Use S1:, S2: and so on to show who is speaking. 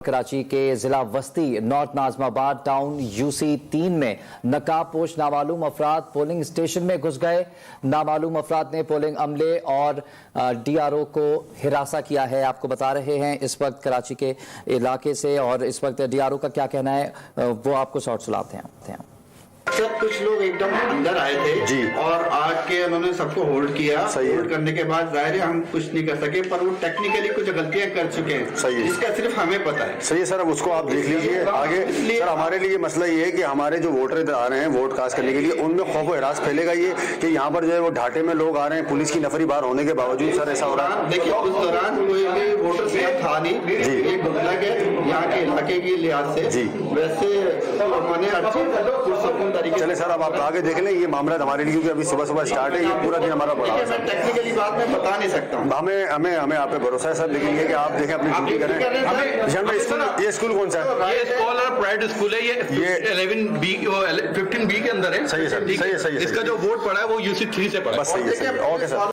S1: कराची के जिला वस्ती नॉर्थ नाजमाबाद टाउन यूसी 3 में नकाबपोश नामालूम अफराद पोलिंग स्टेशन में घुस गए। नामालूम अफराद ने पोलिंग अमले और डीआरओ को हिरासा किया है। आपको बता रहे हैं इस वक्त कराची के इलाके से, और इस वक्त डीआरओ का क्या कहना है वो आपको शॉर्ट सुनाते हैं।
S2: सर कुछ लोग एकदम अंदर आए थे
S3: जी,
S2: और आके उन्होंने सबको होल्ड किया। होल्ड करने के बाद जाहिर है हम कुछ नहीं कर सके, पर वो टेक्निकली कुछ गलतियां कर चुके हैं।
S3: सही है,
S2: जिसका सिर्फ हमें पता है।
S3: सही है सर, अब उसको आप देख लीजिए आगे। सर हमारे लिए मसला ये है कि हमारे जो वोटर आ रहे हैं वोट कास्ट करने के लिए, उनमें खौफ हरास फैलेगा ये कि यहाँ पर जो है वो ढाटे में लोग आ रहे हैं, पुलिस की नफरी बाहर होने के बावजूद सर ऐसा हो रहा है।
S2: देखिए उस दौरान कोई भी वोटर सेफ था नहीं
S3: जी,
S2: ये गुजलक है यहाँ के इलाके की लिहाज से
S3: जी।
S2: वैसे मैंने अच्छी पुरसकून तरीके
S3: चले सर, अब आप आगे देख लें, ये मामला हमारे लिए, क्योंकि अभी सुबह सुबह स्टार्ट है, ये पूरा दिन हमारा बढ़ा है।
S2: मैं टेक्निकली बात मैं बता नहीं सकता हूँ।
S3: हमें आप पे भरोसा है सर, लेकिन ये कि आप देखें अपनी ड्यूटी करें। ये स्कूल कौन सा है?
S4: ये स्कॉलर प्राइवेट स्कूल है। ये 15B के अंदर है।
S3: सही है सर,
S4: ठीक
S3: सही है।
S4: इसका जो वोट पड़ा है वो यूसी 3 से पड़ा है।
S3: बस सही है, ओके सर।